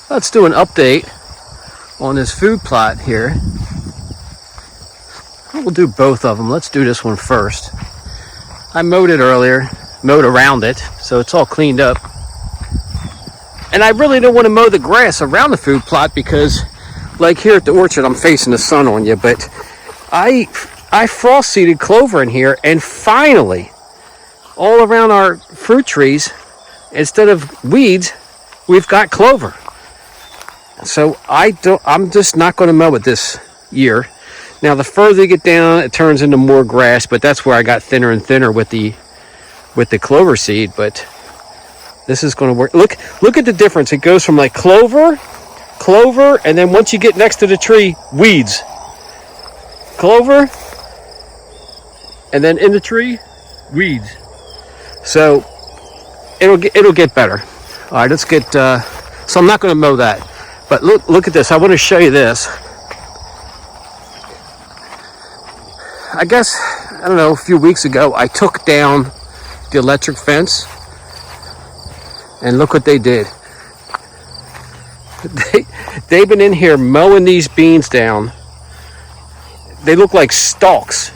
Let's do an update on this food plot here. We'll do both of them. Let's do this one first. I mowed it earlier, mowed around it, so it's all cleaned up. And I really don't want to mow the grass around the food plot because, like here at the orchard, I'm facing the sun on you, but I frost seeded clover in here, and finally, all around our fruit trees, instead of weeds, we've got clover. So I'm just not going to mow it this year. Now, the further you get down, it turns into more grass, but that's where I got thinner and thinner with the clover seed. But this is going to work. Look at the difference. It goes from like clover, and then once you get next to the tree, weeds. Clover, and then in the tree, weeds. So it'll get better. All right, let's get. So I'm not going to mow that. But look at this. I want to show you this. I guess, I don't know, a few weeks ago, I took down the electric fence. And look what they did. They've been in here mowing these beans down. They look like stalks.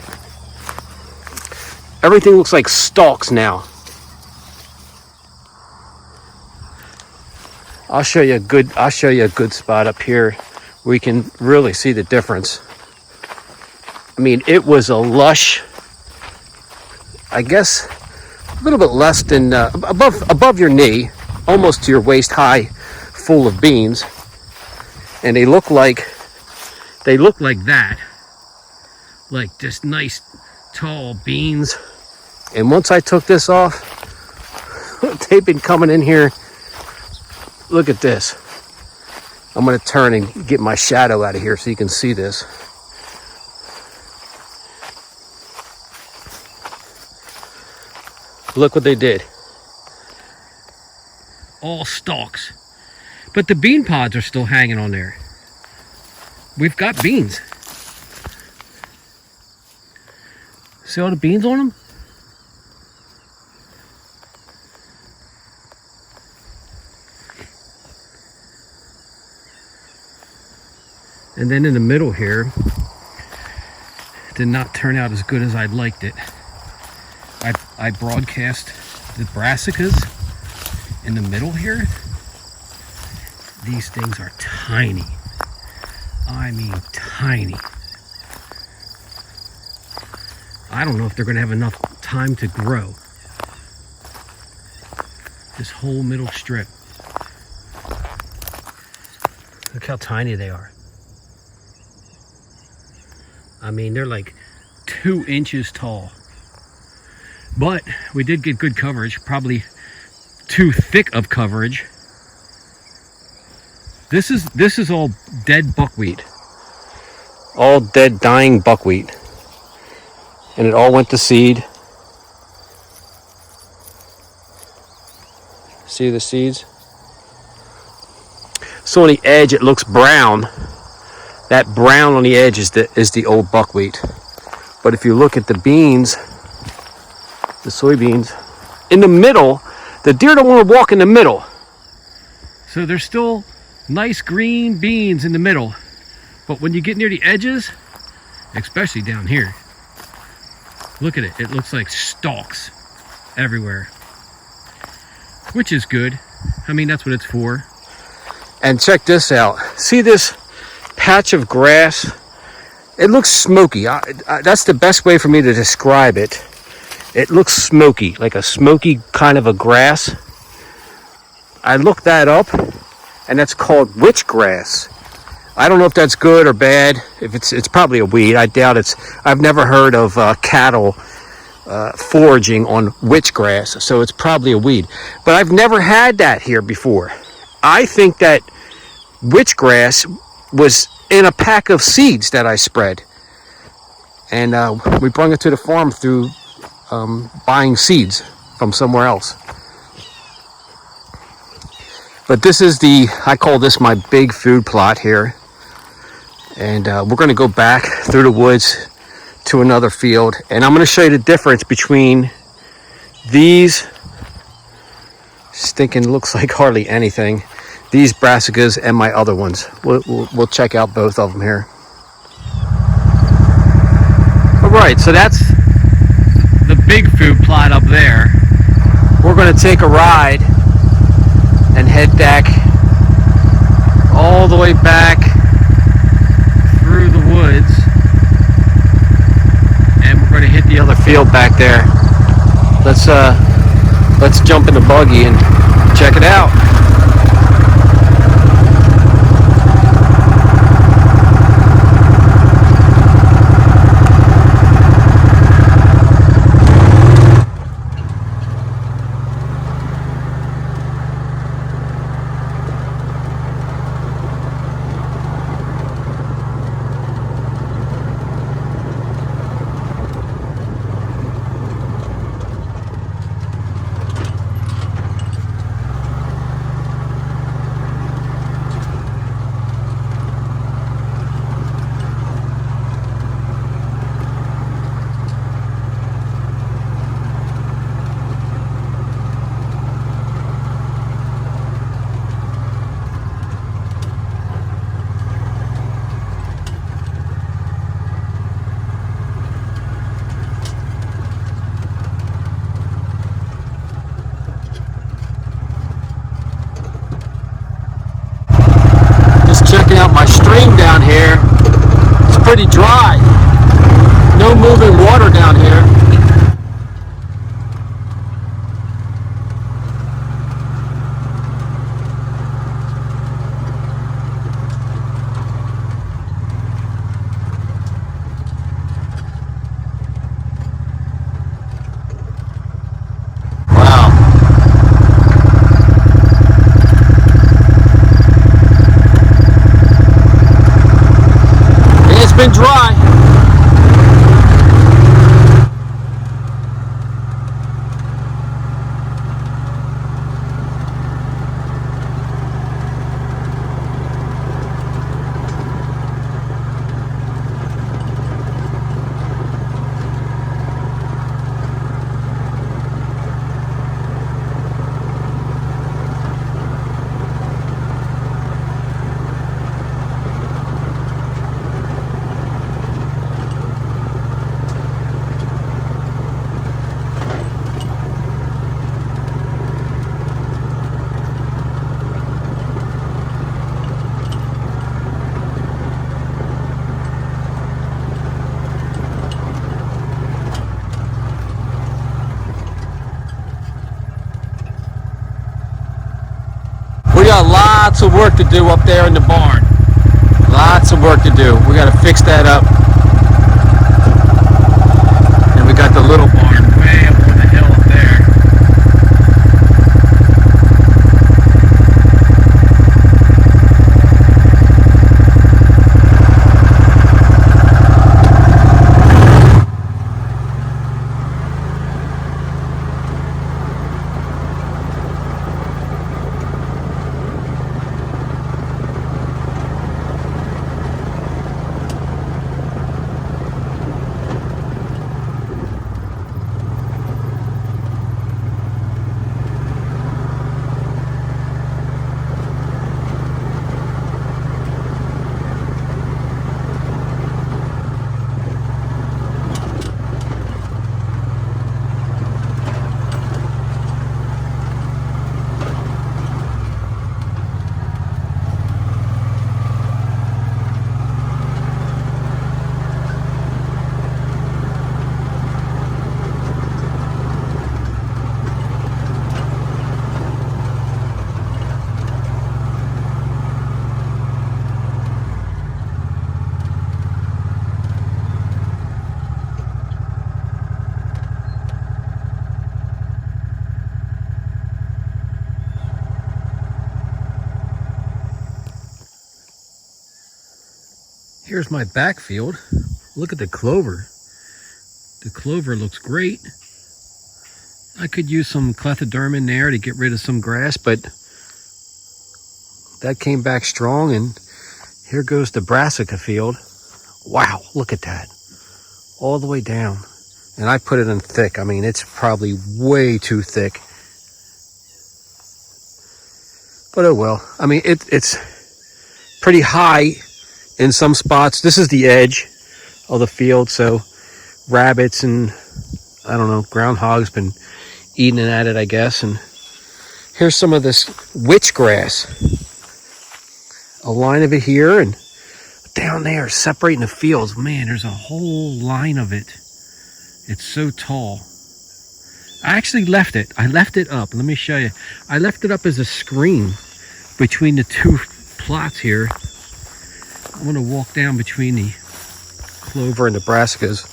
Everything looks like stalks now. I'll show you a good spot up here where you can really see the difference. I mean, it was a lush, I guess, a little bit less than above your knee, almost to your waist high, full of beans, and they look like that, like just nice tall beans. And once I took this off, they've been coming in here. Look at this. I'm going to turn and get my shadow out of here so you can see this. Look what they did. All stalks. But the bean pods are still hanging on there. We've got beans. See all the beans on them? And then in the middle here, did not turn out as good as I'd liked it. I broadcast the brassicas in the middle here. These things are tiny. I mean tiny. I don't know if they're going to have enough time to grow. This whole middle strip. Look how tiny they are. I mean, they're like 2 inches tall. But we did get good coverage, probably too thick of coverage. This is all dead buckwheat. All dead, dying buckwheat. And it all went to seed. See the seeds? So on the edge it looks brown. That brown on the edge is the old buckwheat. But if you look at the beans, the soybeans, in the middle, the deer don't want to walk in the middle. So there's still nice green beans in the middle. But when you get near the edges, especially down here, look at it. It looks like stalks everywhere. Which is good. I mean, that's what it's for. And check this out. See this patch of grass? It looks smoky. That's the best way for me to describe it. It looks smoky, like a smoky kind of a grass. I looked that up, and that's called witch grass. I don't know if that's good or bad. If it's probably a weed. I doubt it's. I've never heard of cattle foraging on witch grass, so it's probably a weed. But I've never had that here before. I think that witch grass was in a pack of seeds that I spread, and we brought it to the farm through buying seeds from somewhere else. But this is I call this my big food plot here, and we're going to go back through the woods to another field, and I'm going to show you the difference between these stinking, looks like hardly anything. these brassicas and my other ones. We'll check out both of them here. All right, so that's the big food plot up there. We're going to take a ride and head back all the way back through the woods, and we're going to hit the other field back there. Let's jump in the buggy and check it out. Checking out my stream down here. It's pretty dry. No moving water down here. Been dry. We got lots of work to do up there in the barn. Lots of work to do. We got to fix that up. And we got the little barn way up on the hill up there. Here's my backfield. Look at the clover. The clover looks great. I could use some clethoderm in there to get rid of some grass, but that came back strong, and here goes the brassica field. Wow, look at that. All the way down. And I put it in thick. I mean, it's probably way too thick. But oh well. I mean, it's pretty high in some spots. This is the edge of the field, so rabbits and, I don't know, groundhogs been eating at it, I guess. And here's some of this witch grass. A line of it here, and down there separating the fields. Man, there's a whole line of it. It's so tall. I actually left it. I left it up. Let me show you. I left it up as a screen between the two plots here. I'm going to walk down between the clover and the brassicas.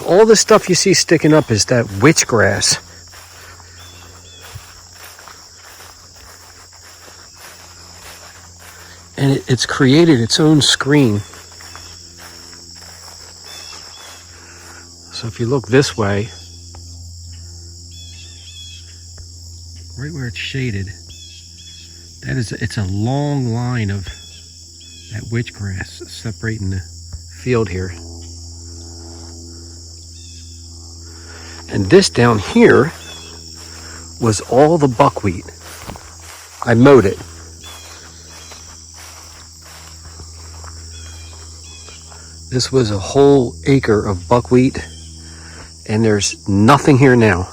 All this stuff you see sticking up is that witch grass. And it's created its own screen. So if you look this way, right where it's shaded, it's a long line of that witch grass separating the field here. And this down here was all the buckwheat. I mowed it. This was a whole acre of buckwheat, and there's nothing here now.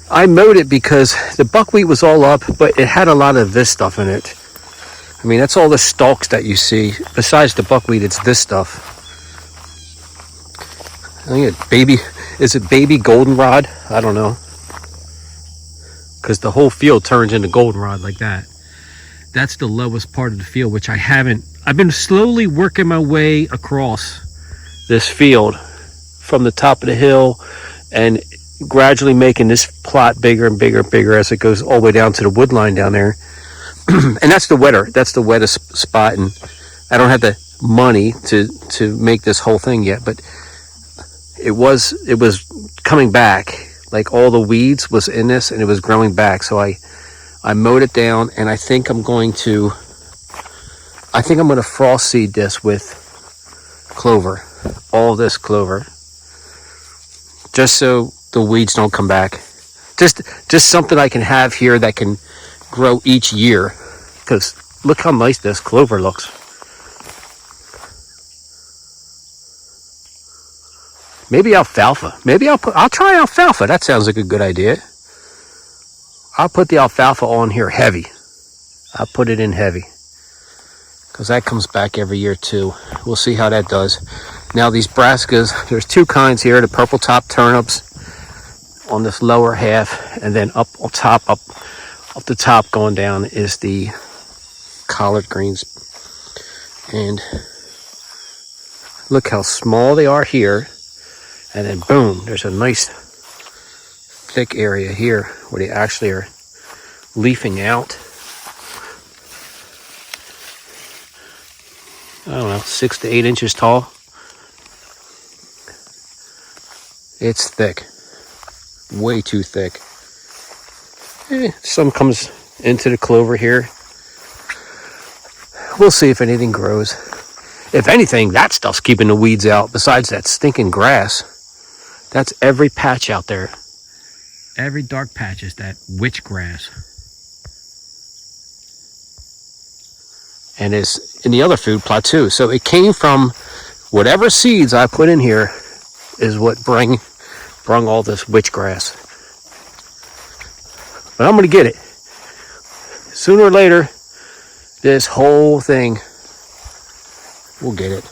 I mowed it because the buckwheat was all up, but it had a lot of this stuff in it. I mean, that's all the stalks that you see. Besides the buckwheat, it's this stuff. I think is it baby goldenrod? I don't know. Because the whole field turns into goldenrod like that. That's the lowest part of the field, which I've been slowly working my way across this field from the top of the hill and gradually making this plot bigger and bigger and bigger as it goes all the way down to the wood line down there. And that's the wettest spot, and I don't have the money to make this whole thing yet, but it was coming back. Like all the weeds was in this, and it was growing back. So I mowed it down, and I think I'm going to frost seed this with clover, all this clover, just so the weeds don't come back. Just something I can have here that can grow each year, because look how nice this clover looks. Maybe alfalfa. Maybe I'll try alfalfa. That sounds like a good idea. I'll put the alfalfa on here heavy. I'll put it in heavy, because that comes back every year too. We'll see how that does. Now these brassicas, there's two kinds here, the purple top turnips on this lower half, and then up the top going down is the collard greens. And look how small they are here, and then boom, there's a nice thick area here where they actually are leafing out. I don't know, 6 to 8 inches tall. It's thick, way too thick. Some comes into the clover here. We'll see if anything grows. If anything, that stuff's keeping the weeds out. Besides that stinking grass, that's every patch out there. Every dark patch is that witch grass. And it's in the other food plot too. So it came from whatever seeds I put in here is what brung all this witch grass. But I'm going to get it. Sooner or later, this whole thing, we'll get it.